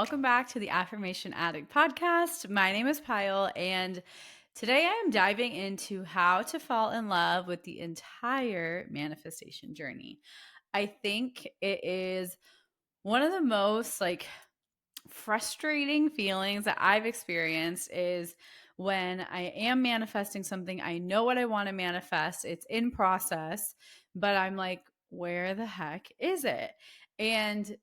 welcome back to the Affirmation Addict podcast. My name is Pyle, and today I am diving into how to fall in love with the entire manifestation journey. I think it is one of the most frustrating feelings that I've experienced is when I am manifesting something. I know what I want to manifest, it's in process, but I'm like, where the heck is it? And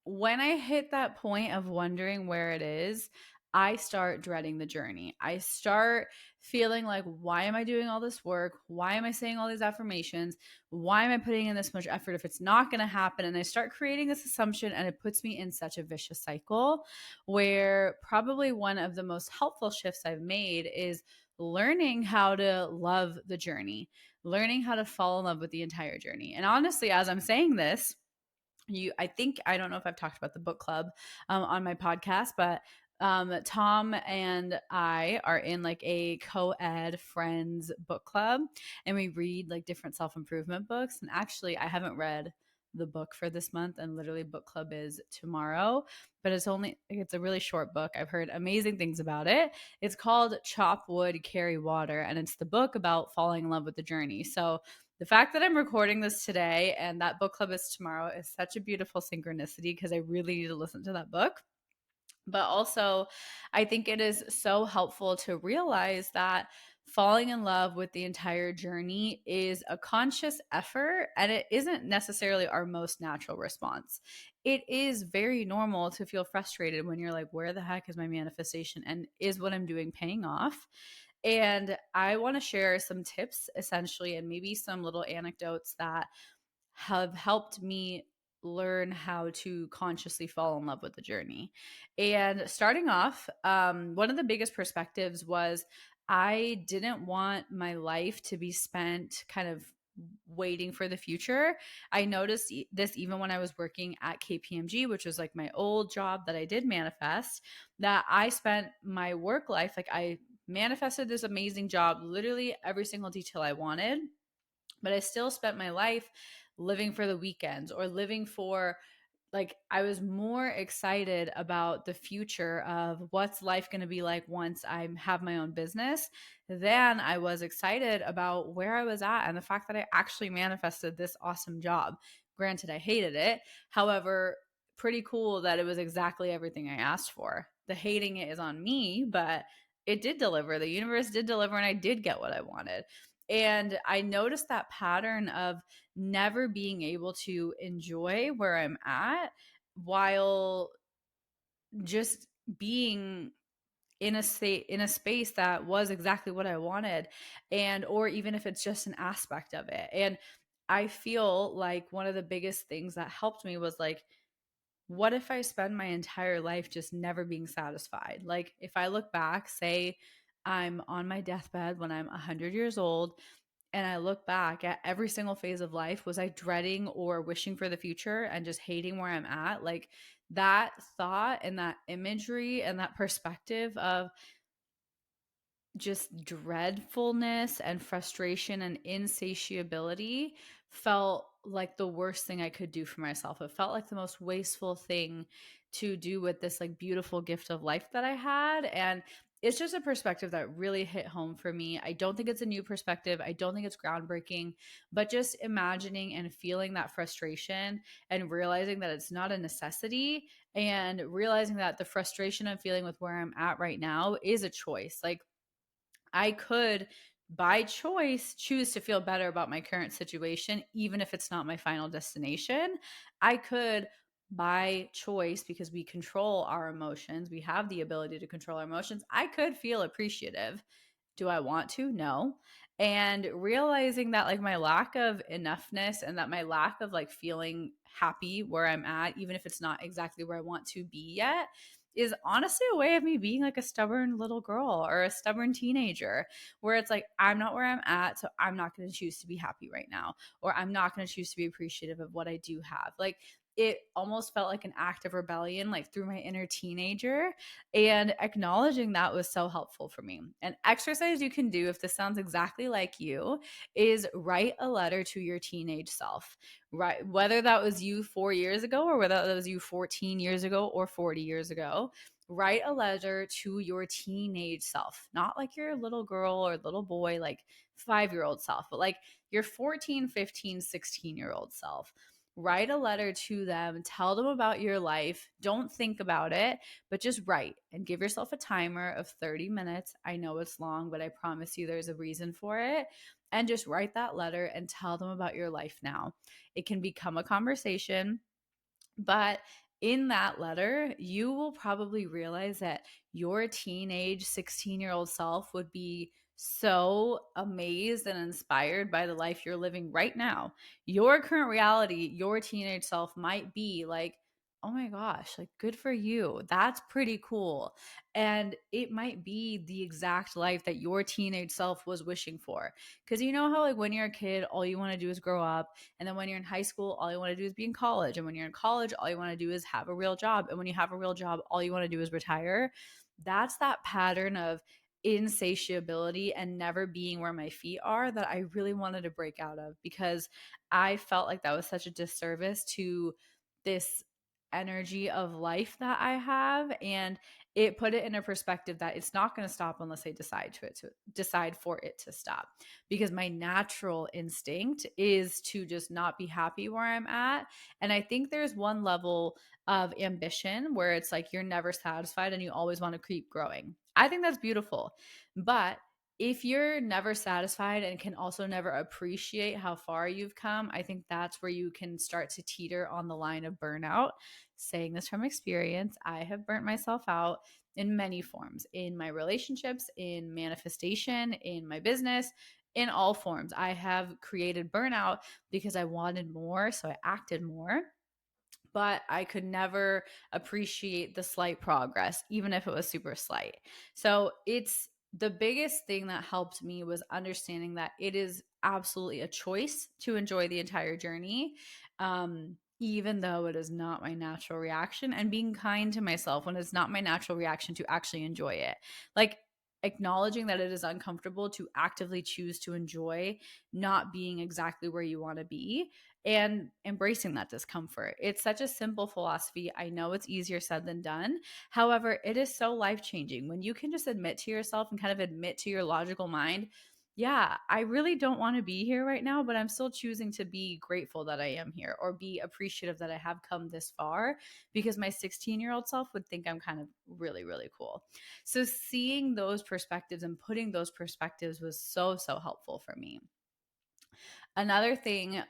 when I hit that point of wondering where it is, I start dreading the journey. I start feeling like, why am I doing all this work? Why am I saying all these affirmations? Why am I putting in this much effort if it's not going to happen? And I start creating this assumption, and it puts me in such a vicious cycle where probably one of the most helpful shifts I've made is learning how to love the journey, learning how to fall in love with the entire journey. And honestly, as I'm saying this, I don't know if I've talked about the book club on my podcast, but Tom and I are in like a co-ed friends book club, and we read like different self-improvement books. And actually, I haven't read the book for this month, and literally book club is tomorrow, but it's a really short book. I've heard amazing things about it. It's called Chop Wood, Carry Water, and it's the book about falling in love with the journey. So the fact that I'm recording this today and that book club is tomorrow is such a beautiful synchronicity, because I really need to listen to that book. But also, I think it is so helpful to realize that falling in love with the entire journey is a conscious effort, and it isn't necessarily our most natural response. It is very normal to feel frustrated when you're like, where the heck is my manifestation? And is what I'm doing paying off? And I want to share some tips essentially, and maybe some little anecdotes that have helped me learn how to consciously fall in love with the journey. And starting off, one of the biggest perspectives was I didn't want my life to be spent kind of waiting for the future. I noticed this even when I was working at KPMG, which was like my old job that I did manifest, that I spent my work life, like I manifested this amazing job, literally every single detail I wanted, but I still spent my life living for the weekends or living for, like, I was more excited about the future of what's life going to be like once I have my own business than I was excited about where I was at and the fact that I actually manifested this awesome job. Granted, I hated it. However, pretty cool that it was exactly everything I asked for. The hating it is on me, but it did deliver. The universe did deliver, and I did get what I wanted. And I noticed that pattern of never being able to enjoy where I'm at while just being in a space that was exactly what I wanted, and or even if it's just an aspect of it. And I feel like one of the biggest things that helped me was like, what if I spend my entire life just never being satisfied? Like, if I look back, say I'm on my deathbed when I'm 100 years old, and I look back at every single phase of life, was I dreading or wishing for the future and just hating where I'm at? Like, that thought and that imagery and that perspective of just dreadfulness and frustration and insatiability felt like the worst thing I could do for myself. It felt like the most wasteful thing to do with this like beautiful gift of life that I had. And it's just a perspective that really hit home for me. I don't think it's a new perspective. I don't think it's groundbreaking, but just imagining and feeling that frustration and realizing that it's not a necessity, and realizing that the frustration I'm feeling with where I'm at right now is a choice. Like, I could, by choice, choose to feel better about my current situation, even if it's not my final destination. I could, by choice, because we control our emotions, we have the ability to control our emotions, I could feel appreciative. Do I want to? No. And realizing that, like, my lack of enoughness and that my lack of like feeling happy where I'm at, even if it's not exactly where I want to be yet, is honestly a way of me being like a stubborn little girl or a stubborn teenager, where it's like, I'm not where I'm at, so I'm not going to choose to be happy right now, or I'm not going to choose to be appreciative of what I do have. Like, it almost felt like an act of rebellion, like through my inner teenager. And acknowledging that was so helpful for me. An exercise you can do, if this sounds exactly like you, is write a letter to your teenage self. Right, whether that was you 4 years ago, or whether that was you 14 years ago or 40 years ago, write a letter to your teenage self, not like your little girl or little boy, like 5-year-old self, but like your 14, 15, 16-year-old self. Write a letter to them, tell them about your life. Don't think about it, but just write, and give yourself a timer of 30 minutes. I know it's long, but I promise you there's a reason for it. And just write that letter and tell them about your life now. It can become a conversation, but in that letter, you will probably realize that your teenage 16-year-old self would be so amazed and inspired by the life you're living right now. Your current reality, your teenage self might be like, oh my gosh, like good for you. That's pretty cool. And it might be the exact life that your teenage self was wishing for. Because you know how, like, when you're a kid, all you want to do is grow up. And then when you're in high school, all you want to do is be in college. And when you're in college, all you want to do is have a real job. And when you have a real job, all you want to do is retire. That's that pattern of insatiability and never being where my feet are that I really wanted to break out of, because I felt like that was such a disservice to this energy of life that I have. And it put it in a perspective that it's not going to stop unless I decide for it to stop, because my natural instinct is to just not be happy where I'm at. And I think there's one level of ambition where it's like you're never satisfied and you always want to keep growing. I think that's beautiful. But if you're never satisfied and can also never appreciate how far you've come, I think that's where you can start to teeter on the line of burnout. Saying this from experience, I have burnt myself out in many forms, in my relationships, in manifestation, in my business, in all forms. I have created burnout because I wanted more, so I acted more, but I could never appreciate the slight progress, even if it was super slight. So it's the biggest thing that helped me was understanding that it is absolutely a choice to enjoy the entire journey, even though it is not my natural reaction, and being kind to myself when it's not my natural reaction to actually enjoy it. Like, acknowledging that it is uncomfortable to actively choose to enjoy not being exactly where you want to be, and embracing that discomfort. It's such a simple philosophy. I know it's easier said than done. However, it is so life changing when you can just admit to yourself and kind of admit to your logical mind, yeah, I really don't want to be here right now, but I'm still choosing to be grateful that I am here, or be appreciative that I have come this far, because my 16-year-old self would think I'm kind of really, really cool. So seeing those perspectives and putting those perspectives was so, so helpful for me. Another thing,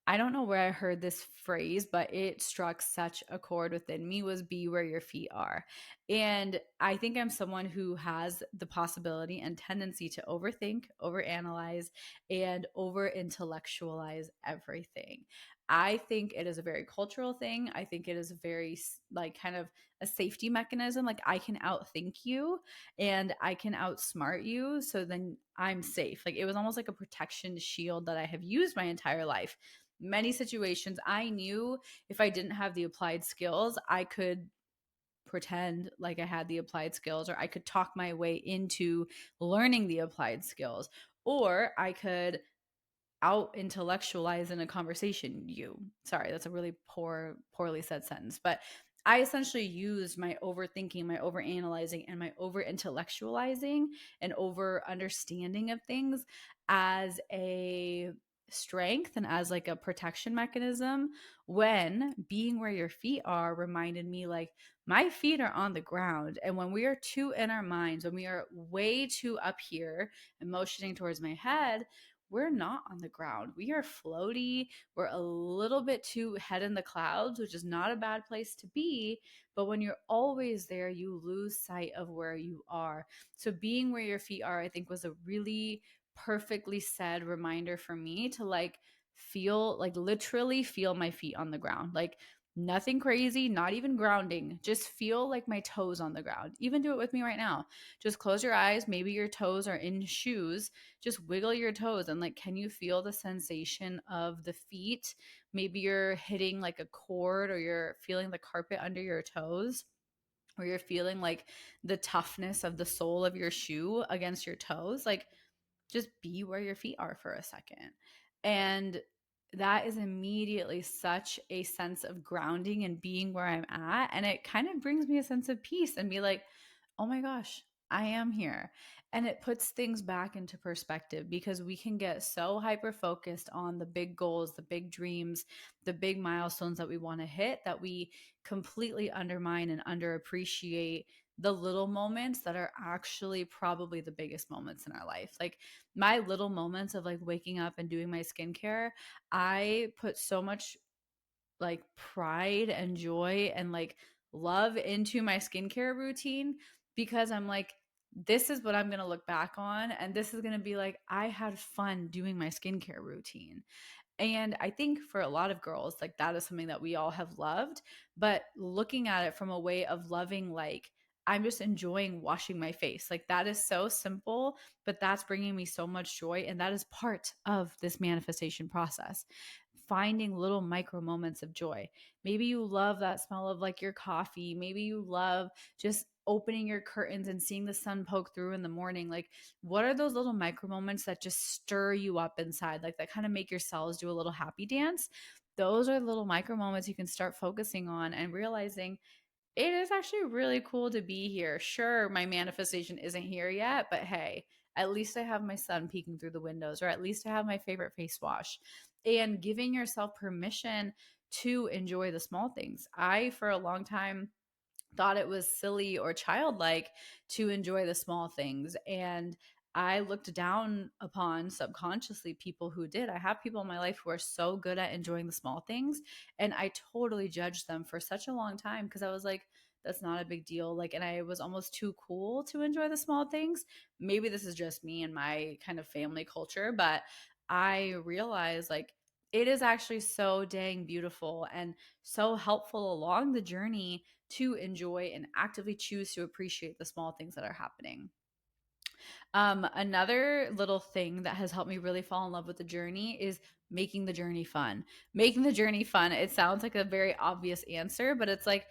I don't know where I heard this phrase, but it struck such a chord within me, was be where your feet are. And I think I'm someone who has the possibility and tendency to overthink, overanalyze, and over intellectualize everything. I think it is a very cultural thing. I think it is a very, like, kind of a safety mechanism. Like, I can outthink you and I can outsmart you. So then I'm safe. Like, it was almost like a protection shield that I have used my entire life. Many situations I knew if I didn't have the applied skills, I could pretend like I had the applied skills, or I could talk my way into learning the applied skills, or I could out intellectualize in a conversation you. Sorry, that's a really poorly said sentence, but I essentially used my overthinking, my overanalyzing, and my over intellectualizing and over understanding of things as a strength and as like a protection mechanism, when being where your feet are reminded me, like, my feet are on the ground. And when we are too in our minds, when we are way too up here and motioning towards my head, we're not on the ground. We are floaty. We're a little bit too head in the clouds, which is not a bad place to be. But when you're always there, you lose sight of where you are. So being where your feet are, I think, was a really perfectly said reminder for me to, like, feel, like, literally feel my feet on the ground. Like, Nothing crazy, not even grounding. Just feel like my toes on the ground. Even do it with me right now. Just close your eyes. Maybe your toes are in shoes. Just wiggle your toes and like, can you feel the sensation of the feet? Maybe you're hitting like a chord or you're feeling the carpet under your toes or you're feeling like the toughness of the sole of your shoe against your toes. Like, just be where your feet are for a second. And that is immediately such a sense of grounding and being where I'm at. And it kind of brings me a sense of peace and be like, oh my gosh, I am here. And it puts things back into perspective because we can get so hyper focused on the big goals, the big dreams, the big milestones that we want to hit that we completely undermine and underappreciate the little moments that are actually probably the biggest moments in our life. Like my little moments of like waking up and doing my skincare, I put so much like pride and joy and like love into my skincare routine because I'm like, this is what I'm going to look back on. And this is going to be like, I had fun doing my skincare routine. And I think for a lot of girls, like that is something that we all have loved, but looking at it from a way of loving, like, I'm just enjoying washing my face. Like that is so simple, but that's bringing me so much joy. And that is part of this manifestation process. Finding little micro moments of joy. Maybe you love that smell of like your coffee. Maybe you love just opening your curtains and seeing the sun poke through in the morning. Like, what are those little micro moments that just stir you up inside, like that kind of make your cells do a little happy dance? Those are little micro moments you can start focusing on and realizing it is actually really cool to be here. Sure, my manifestation isn't here yet, but hey, at least I have my sun peeking through the windows, or at least I have my favorite face wash. And giving yourself permission to enjoy the small things. I, for a long time, thought it was silly or childlike to enjoy the small things. And I looked down upon subconsciously people who did. I have people in my life who are so good at enjoying the small things. And I totally judged them for such a long time because I was like, that's not a big deal. Like, and I was almost too cool to enjoy the small things. Maybe this is just me and my kind of family culture, but I realized like it is actually so dang beautiful and so helpful along the journey to enjoy and actively choose to appreciate the small things that are happening. Another little thing that has helped me really fall in love with the journey is making the journey fun. Making the journey fun. It sounds like a very obvious answer, but it's like,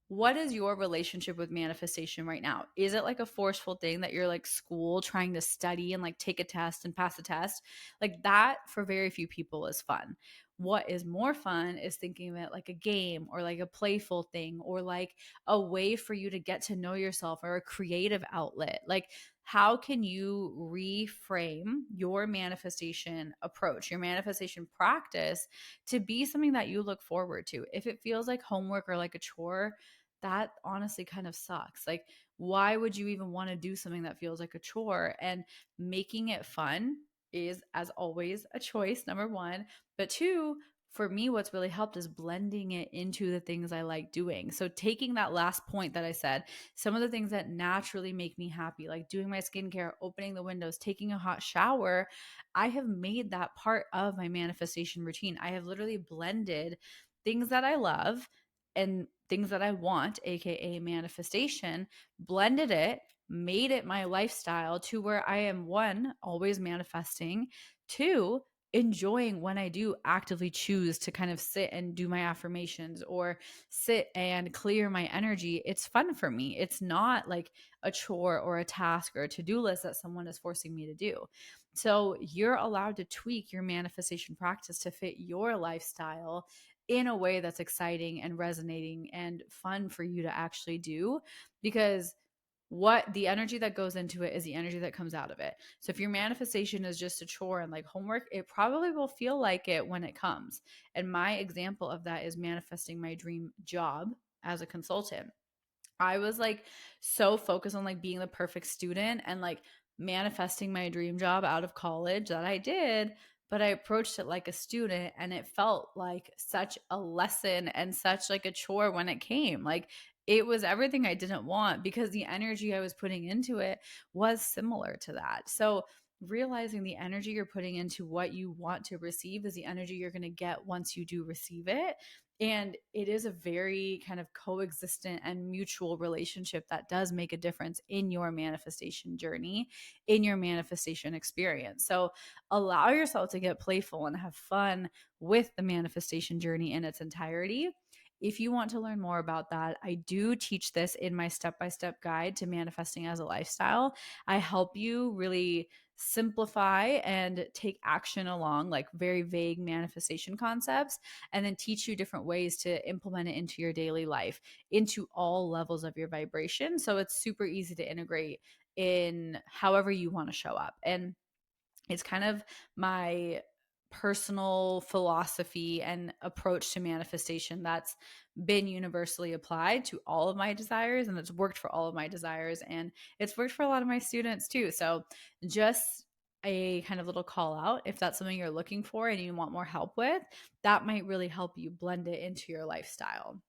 what is your relationship with manifestation right now? Is it like a forceful thing that you're like school trying to study and like take a test and pass a test? Like that for very few people is fun. What is more fun is thinking of it like a game or like a playful thing or like a way for you to get to know yourself or a creative outlet. Like, how can you reframe your manifestation approach, your manifestation practice to be something that you look forward to? If it feels like homework or like a chore, that honestly kind of sucks. Like, why would you even want to do something that feels like a chore? And making it fun is, as always, a choice, number one. But two, for me, what's really helped is blending it into the things I like doing. So, taking that last point that I said, some of the things that naturally make me happy, like doing my skincare, opening the windows, taking a hot shower, I have made that part of my manifestation routine. I have literally blended things that I love and things that I want, AKA manifestation, blended it, made it my lifestyle to where I am one, always manifesting, two, enjoying when I do actively choose to kind of sit and do my affirmations or sit and clear my energy. It's fun for me. It's not like a chore or a task or a to do list that someone is forcing me to do. So you're allowed to tweak your manifestation practice to fit your lifestyle in a way that's exciting and resonating and fun for you to actually do, because what the energy that goes into it is the energy that comes out of it. So if your manifestation is just a chore and like homework, it probably will feel like it when it comes. And my example of that is manifesting my dream job as a consultant. I was like so focused on like being the perfect student and like manifesting my dream job out of college that I did, but I approached it like a student and it felt like such a lesson and such like a chore when it came. Like it was everything I didn't want because the energy I was putting into it was similar to that. So realizing the energy you're putting into what you want to receive is the energy you're going to get once you do receive it. And it is a very kind of coexistent and mutual relationship that does make a difference in your manifestation journey, in your manifestation experience. So allow yourself to get playful and have fun with the manifestation journey in its entirety. If you want to learn more about that, I do teach this in my step by step guide to manifesting as a lifestyle. I help you really simplify and take action along like very vague manifestation concepts, and then teach you different ways to implement it into your daily life, into all levels of your vibration. So it's super easy to integrate in however you want to show up. And it's kind of my personal philosophy and approach to manifestation that's been universally applied to all of my desires, and it's worked for all of my desires, and it's worked for a lot of my students too. So just a kind of little call out, if that's something you're looking for and you want more help with, that might really help you blend it into your lifestyle.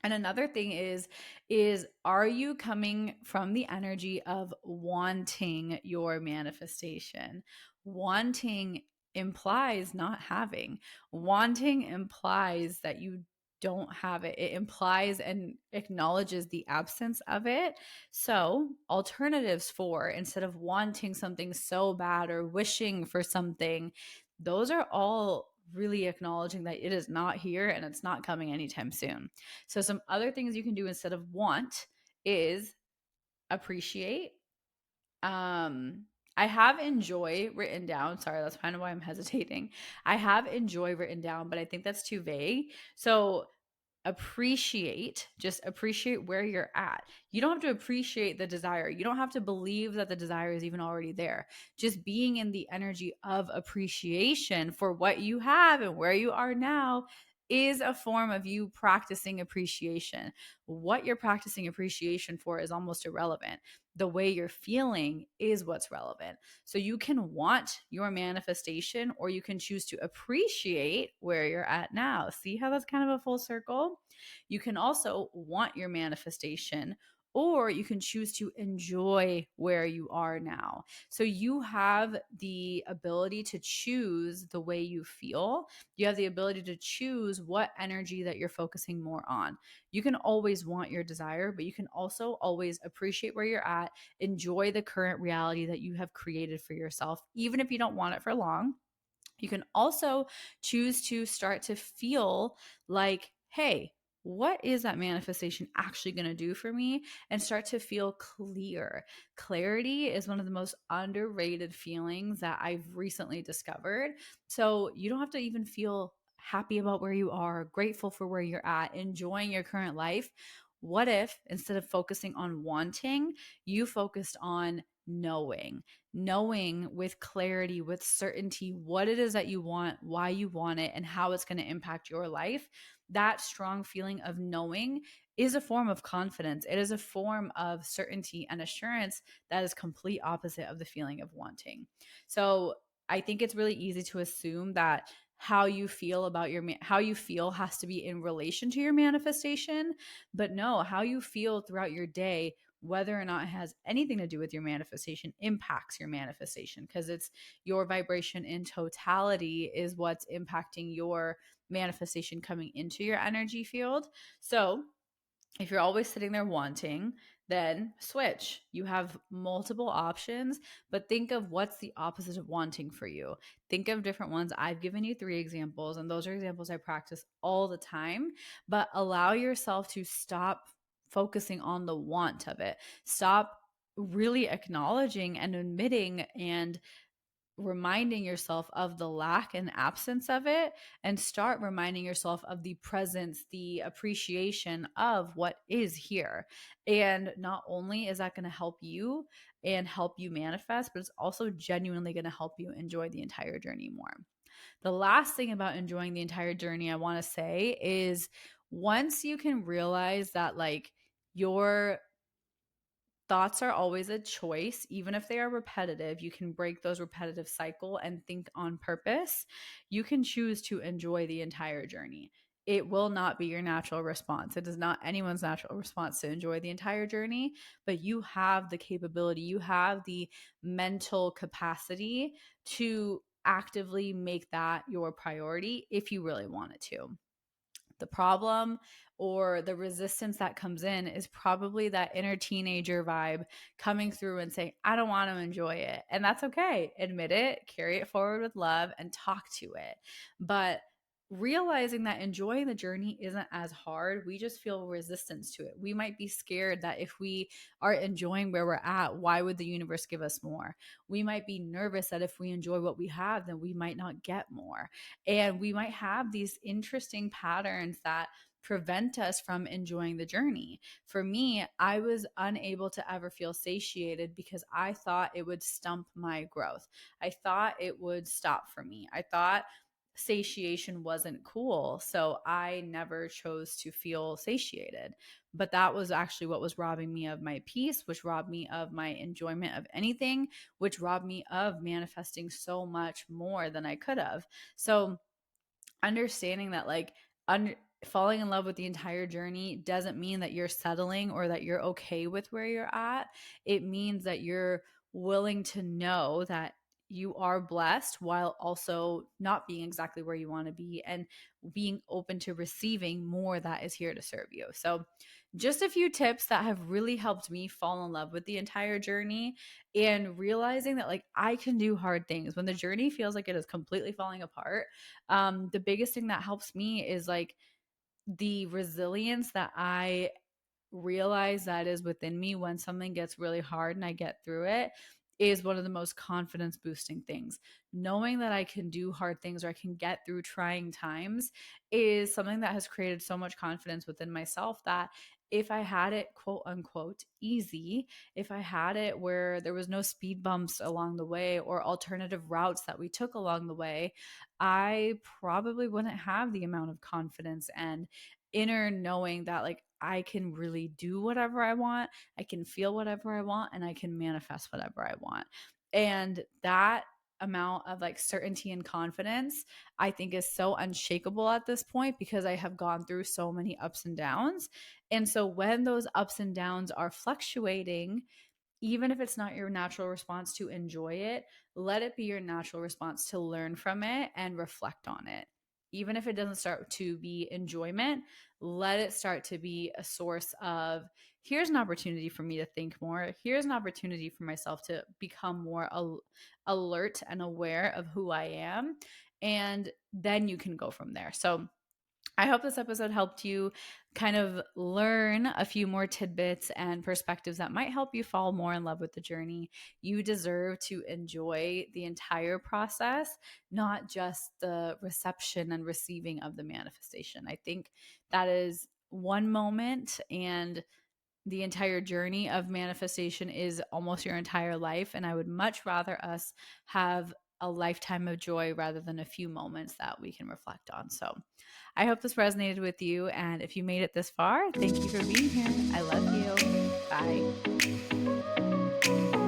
And another thing is are you coming from the energy of wanting your manifestation? Wanting implies not having. Wanting implies that you don't have it. It implies and acknowledges the absence of it. So, alternatives for instead of wanting something so bad or wishing for something, those are all really acknowledging that it is not here and it's not coming anytime soon. So, some other things you can do instead of want is appreciate. Um, I have enjoy written down. Sorry, that's kind of why I'm hesitating. I have enjoy written down, but I think that's too vague. So, just appreciate where you're at. You don't have to appreciate the desire. You don't have to believe that the desire is even already there. Just being in the energy of appreciation for what you have and where you are now is a form of you practicing appreciation. What you're practicing appreciation for is almost irrelevant. The way you're feeling is what's relevant. So you can want your manifestation, or you can choose to appreciate where you're at now. See how that's kind of a full circle? You can also want your manifestation, or you can choose to enjoy where you are now. So you have the ability to choose the way you feel. You have the ability to choose what energy that you're focusing more on. You can always want your desire, but you can also always appreciate where you're at, enjoy the current reality that you have created for yourself, even if you don't want it for long. You can also choose to start to feel like, hey, what is that manifestation actually going to do for me? And start to feel clear. Clarity is one of the most underrated feelings that I've recently discovered. So you don't have to even feel happy about where you are, grateful for where you're at, enjoying your current life. What if instead of focusing on wanting, you focused on knowing with clarity, with certainty, what it is that you want, why you want it, and how it's going to impact your life? That strong feeling of knowing is a form of confidence. It is a form of certainty and assurance that is complete opposite of the feeling of wanting. So I think it's really easy to assume that how you feel about how you feel has to be in relation to your manifestation, but no, how you feel throughout your day, whether or not it has anything to do with your manifestation, impacts your manifestation, because it's your vibration in totality is what's impacting your manifestation coming into your energy field. So if you're always sitting there wanting, then switch. You have multiple options, but think of what's the opposite of wanting for you. Think of different ones. I've given you 3 examples, and those are examples I practice all the time, but allow yourself to stop focusing on the want of it. Stop really acknowledging and admitting and reminding yourself of the lack and absence of it, and start reminding yourself of the presence, the appreciation of what is here. And not only is that going to help you and help you manifest, but it's also genuinely going to help you enjoy the entire journey more. The last thing about enjoying the entire journey I want to say is, once you can realize that like your thoughts are always a choice, even if they are repetitive, you can break those repetitive cycle and think on purpose. You can choose to enjoy the entire journey. it will not be your natural response. It is not anyone's natural response to enjoy the entire journey, but you have the capability, you have the mental capacity to actively make that your priority if you really wanted to. The problem or the resistance that comes in is probably that inner teenager vibe coming through and saying, I don't want to enjoy it. And that's okay. Admit it, carry it forward with love, and talk to it. But realizing that enjoying the journey isn't as hard, we just feel resistance to it. We might be scared that if we are enjoying where we're at, why would the universe give us more? We might be nervous that if we enjoy what we have, then we might not get more. And we might have these interesting patterns that prevent us from enjoying the journey. For me, I was unable to ever feel satiated because I thought it would stump my growth. I thought it would stop for me. I thought satiation wasn't cool. So I never chose to feel satiated. But that was actually what was robbing me of my peace, which robbed me of my enjoyment of anything, which robbed me of manifesting so much more than I could have. So understanding that falling in love with the entire journey doesn't mean that you're settling or that you're okay with where you're at. It means that you're willing to know that you are blessed while also not being exactly where you want to be, and being open to receiving more that is here to serve you. So just a few tips that have really helped me fall in love with the entire journey, and realizing that I can do hard things when the journey feels like it is completely falling apart. The biggest thing that helps me is the resilience that I realize that is within me when something gets really hard and I get through it is one of the most confidence boosting things. Knowing that I can do hard things or I can get through trying times is something that has created so much confidence within myself that if I had it quote unquote easy, if I had it where there was no speed bumps along the way or alternative routes that we took along the way, I probably wouldn't have the amount of confidence and inner knowing that I can really do whatever I want, I can feel whatever I want, and I can manifest whatever I want. And that amount of certainty and confidence, I think, is so unshakable at this point because I have gone through so many ups and downs. And so when those ups and downs are fluctuating, even if it's not your natural response to enjoy it, let it be your natural response to learn from it and reflect on it. Even if it doesn't start to be enjoyment, let it start to be a source of, here's an opportunity for me to think more. Here's an opportunity for myself to become more alert and aware of who I am. And then you can go from there. So I hope this episode helped you kind of learn a few more tidbits and perspectives that might help you fall more in love with the journey. You deserve to enjoy the entire process, not just the reception and receiving of the manifestation. I think that is one moment, and the entire journey of manifestation is almost your entire life. And I would much rather us have a lifetime of joy rather than a few moments that we can reflect on. So I hope this resonated with you. And if you made it this far, thank you for being here. I love you. Bye.